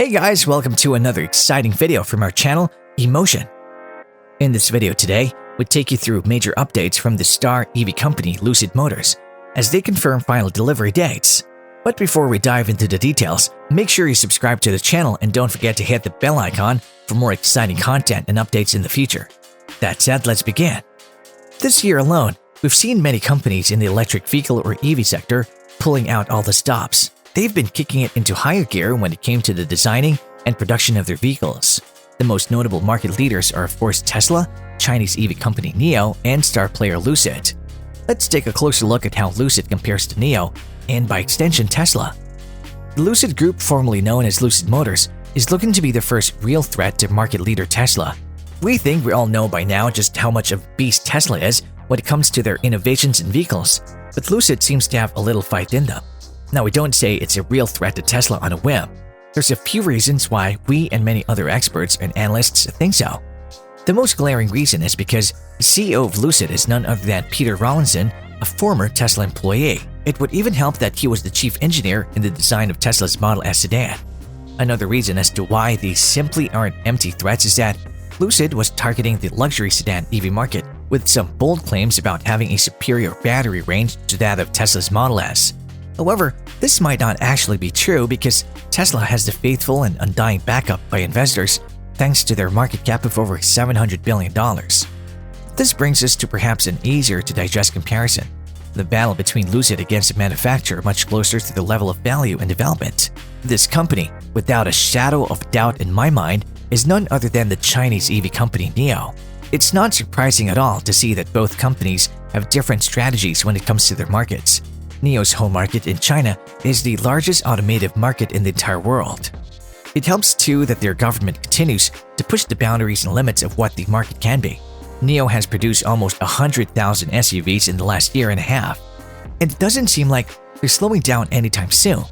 Hey guys, welcome to another exciting video from our channel, Emotion. In this video today, we take you through major updates from the star EV company Lucid Motors as they confirm final delivery dates. But before we dive into the details, make sure you subscribe to the channel and don't forget to hit the bell icon for more exciting content and updates in the future. That said, let's begin. This year alone, we've seen many companies in the electric vehicle or EV sector pulling out all the stops. They've been kicking it into higher gear when it came to the designing and production of their vehicles. The most notable market leaders are of course Tesla, Chinese EV company NIO, and star player Lucid. Let's take a closer look at how Lucid compares to NIO, and by extension Tesla. The Lucid Group, formerly known as Lucid Motors, is looking to be the first real threat to market leader Tesla. We think we all know by now just how much of a beast Tesla is when it comes to their innovations in vehicles, but Lucid seems to have a little fight in them. Now, we don't say it's a real threat to Tesla on a whim. There's a few reasons why we and many other experts and analysts think so. The most glaring reason is because the CEO of Lucid is none other than Peter Rawlinson, a former Tesla employee. It would even help that he was the chief engineer in the design of Tesla's Model S sedan. Another reason as to why these simply aren't empty threats is that Lucid was targeting the luxury sedan EV market with some bold claims about having a superior battery range to that of Tesla's Model S. However, this might not actually be true because Tesla has the faithful and undying backup by investors thanks to their market cap of over $700 billion. This brings us to perhaps an easier to digest comparison: the battle between Lucid against a manufacturer much closer to the level of value and development. This company, without a shadow of doubt in my mind, is none other than the Chinese EV company NIO. It's not surprising at all to see that both companies have different strategies when it comes to their markets. NIO's home market in China is the largest automotive market in the entire world. It helps too that their government continues to push the boundaries and limits of what the market can be. NIO has produced almost 100,000 SUVs in the last year and a half, and it doesn't seem like they're slowing down anytime soon.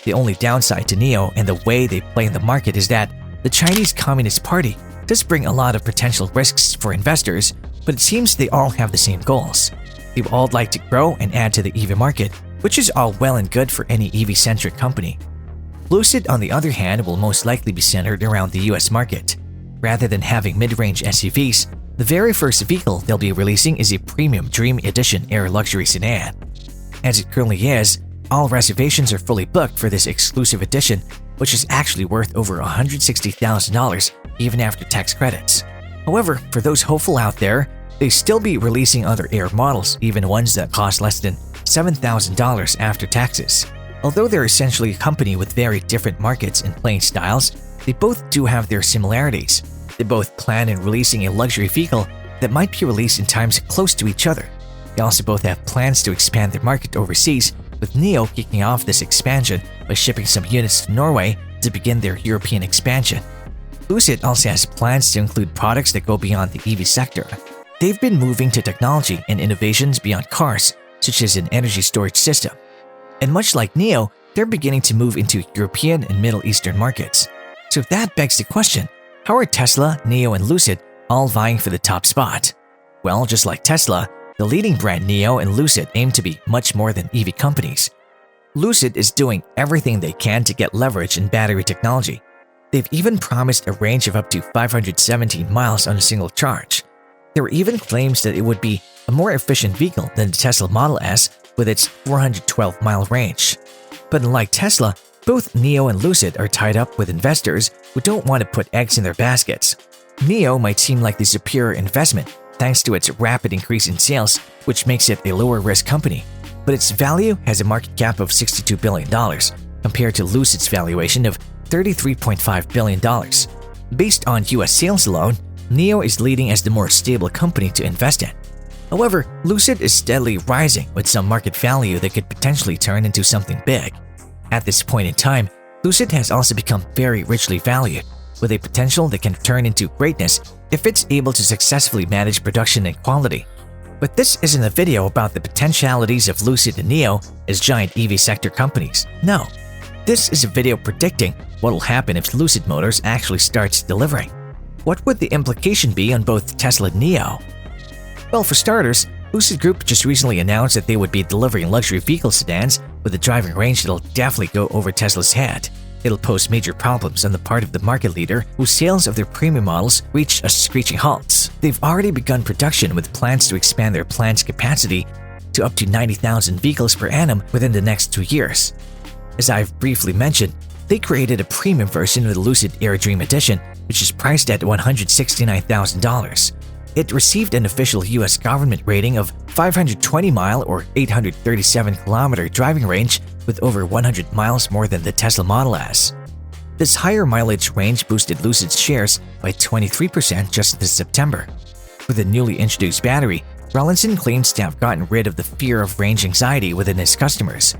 The only downside to NIO and the way they play in the market is that the Chinese Communist Party does bring a lot of potential risks for investors, but it seems they all have the same goals. They would all like to grow and add to the EV market, which is all well and good for any EV-centric company. Lucid, on the other hand, will most likely be centered around the US market. Rather than having mid-range SUVs, the very first vehicle they'll be releasing is a premium Dream Edition Air luxury sedan. As it currently is, all reservations are fully booked for this exclusive edition, which is actually worth over $160,000 even after tax credits. However, for those hopeful out there, they still be releasing other Air models, even ones that cost less than $7,000 after taxes. Although they're essentially a company with very different markets and playing styles, they both do have their similarities. They both plan on releasing a luxury vehicle that might be released in times close to each other. They also both have plans to expand their market overseas, with NIO kicking off this expansion by shipping some units to Norway to begin their European expansion. Lucid also has plans to include products that go beyond the EV sector. They've been moving to technology and innovations beyond cars, such as an energy storage system. And much like NIO, they're beginning to move into European and Middle Eastern markets. So that begs the question, how are Tesla, NIO, and Lucid all vying for the top spot? Well, just like Tesla, the leading brand NIO and Lucid aim to be much more than EV companies. Lucid is doing everything they can to get leverage in battery technology. They've even promised a range of up to 517 miles on a single charge. There were even claims that it would be a more efficient vehicle than the Tesla Model S with its 412-mile range. But unlike Tesla, both NIO and Lucid are tied up with investors who don't want to put eggs in their baskets. NIO might seem like the superior investment thanks to its rapid increase in sales, which makes it a lower-risk company. But its value has a market cap of $62 billion, compared to Lucid's valuation of $33.5 billion. Based on US sales alone, NIO is leading as the more stable company to invest in. However, Lucid is steadily rising with some market value that could potentially turn into something big. At this point in time, Lucid has also become very richly valued, with a potential that can turn into greatness if it's able to successfully manage production and quality. But this isn't a video about the potentialities of Lucid and NIO as giant EV sector companies. No, this is a video predicting what will happen if Lucid Motors actually starts delivering. What would the implication be on both Tesla and NIO? Well, for starters, Lucid Group just recently announced that they would be delivering luxury vehicle sedans with a driving range that'll definitely go over Tesla's head. It'll pose major problems on the part of the market leader, whose sales of their premium models reached a screeching halt. They've already begun production with plans to expand their plant's capacity to up to 90,000 vehicles per annum within the next 2 years. As I've briefly mentioned, they created a premium version of the Lucid Air Dream Edition, which is priced at $169,000. It received an official US government rating of 520-mile or 837-kilometer driving range with over 100 miles more than the Tesla Model S. This higher mileage range boosted Lucid's shares by 23% just this September. With a newly introduced battery, Rawlinson claims to have gotten rid of the fear of range anxiety within his customers.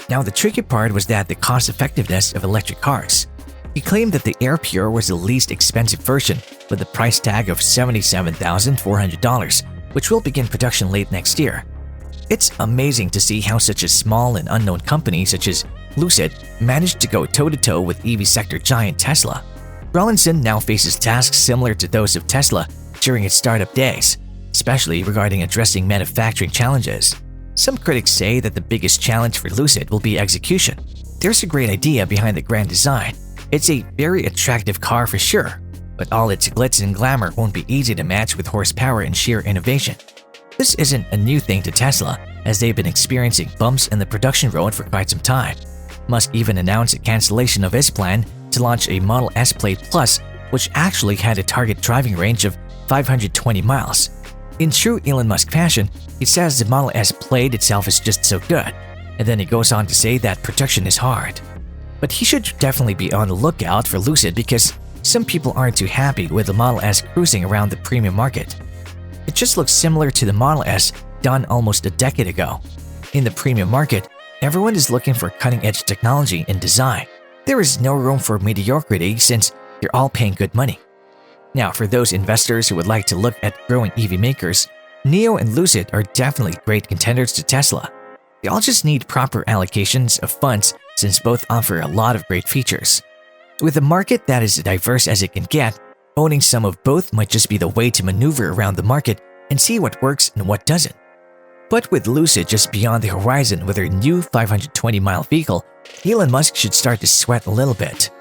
Now, the tricky part was that the cost-effectiveness of electric cars. He claimed that the Air Pure was the least expensive version with a price tag of $77,400, which will begin production late next year. It's amazing to see how such a small and unknown company such as Lucid managed to go toe-to-toe with EV sector giant Tesla. Rawlinson now faces tasks similar to those of Tesla during its startup days, especially regarding addressing manufacturing challenges. Some critics say that the biggest challenge for Lucid will be execution. There's a great idea behind the grand design. It's a very attractive car for sure, but all its glitz and glamour won't be easy to match with horsepower and sheer innovation. This isn't a new thing to Tesla, as they've been experiencing bumps in the production road for quite some time. Musk even announced a cancellation of his plan to launch a Model S Plaid Plus, which actually had a target driving range of 520 miles. In true Elon Musk fashion, he says the Model S Plaid itself is just so good, and then he goes on to say that production is hard. But he should definitely be on the lookout for Lucid because some people aren't too happy with the Model S cruising around the premium market. It just looks similar to the Model S done almost a decade ago. In the premium market, everyone is looking for cutting-edge technology and design. There is no room for mediocrity since they're all paying good money. Now, for those investors who would like to look at growing EV makers, NIO and Lucid are definitely great contenders to Tesla. They all just need proper allocations of funds since both offer a lot of great features. With a market that is as diverse as it can get, owning some of both might just be the way to maneuver around the market and see what works and what doesn't. But with Lucid just beyond the horizon with their new 520-mile vehicle, Elon Musk should start to sweat a little bit.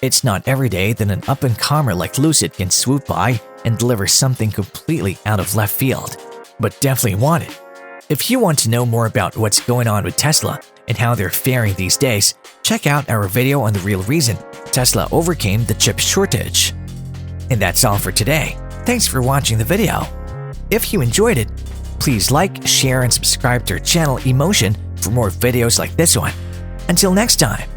It's not every day that an up-and-comer like Lucid can swoop by and deliver something completely out of left field, but definitely want it. If you want to know more about what's going on with Tesla and how they're faring these days, check out our video on the real reason Tesla overcame the chip shortage. And that's all for today. Thanks for watching the video. If you enjoyed it, please like, share, and subscribe to our channel Emotion for more videos like this one. Until next time.